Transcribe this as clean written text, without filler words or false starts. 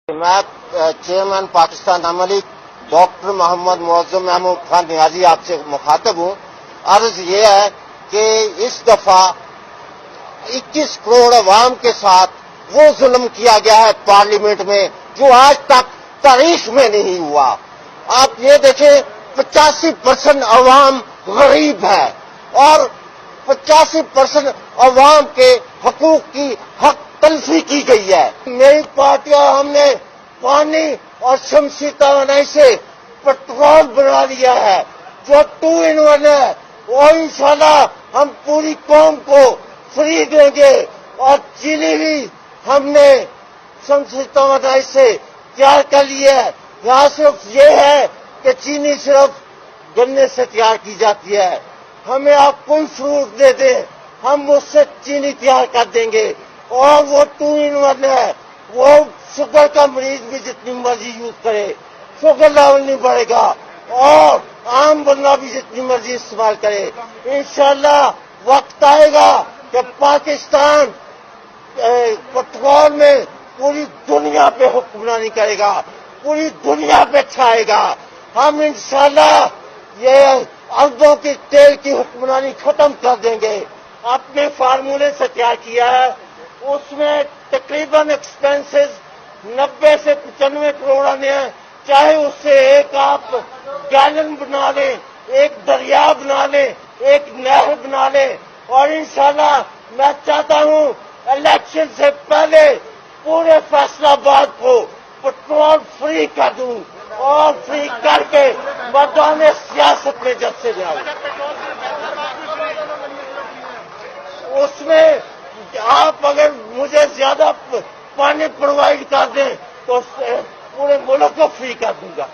मैं चेयरमैन पाकिस्तान अवामी league doctor Mohammad Muazzam Mahmood Khan Niazi आपसे मुखातब हूँ। अर्ज ये है कि इस दफा 21 करोड़ अवाम के साथ वो जुल्म किया गया है पार्लियामेंट में जो आज तक तारीख में नहीं हुआ। आप ये देखें 85% अवाम गरीब है और 85% अवाम के हकूक की हक तलफी की गई है। नई पार्टियां हमने पानी और शमसी तवानाई से पेट्रोल बना लिया है जो 2 in 1 है और इंशाल्लाह हम पूरी कौम को फ्री देंगे। और चीनी भी हमने शमसी तवानाई से तैयार कर ली है। यहाँ सिर्फ ये है कि चीनी सिर्फ गन्ने से तैयार की जाती है। हमें आप कोई फ्रूट दे दें हम उससे चीनी तैयार कर देंगे और वो 2 in 1 है। वो शुगर का मरीज भी जितनी मर्जी यूज करे शुगर लेवल नहीं बढ़ेगा और आम बंदा भी जितनी मर्जी इस्तेमाल करे। इंशाल्लाह वक्त आएगा कि पाकिस्तान पेट्रोल में पूरी दुनिया पे हुक्मरानी करेगा, पूरी दुनिया पे छाएगा। हम इंशाल्लाह ये अरबों के तेल की हुक्मरानी खत्म कर देंगे। अपने फार्मूले से तैयार किया है, उसमें तकरीबन एक्सपेंसेस 90 से 95 करोड़ आने हैं। चाहे उससे एक आप गैलन बना लें, एक दरिया बना लें, एक नहर बना लें। और इंशाल्लाह मैं चाहता हूं इलेक्शन से पहले पूरे फैसलाबाद को पेट्रोल फ्री कर दूं और फ्री करके मैदान सियासत में जब से जाऊं। उसमें आप अगर मुझे ज्यादा पानी प्रोवाइड कर दें तो पूरे मुल्क को फ्री कर दूंगा।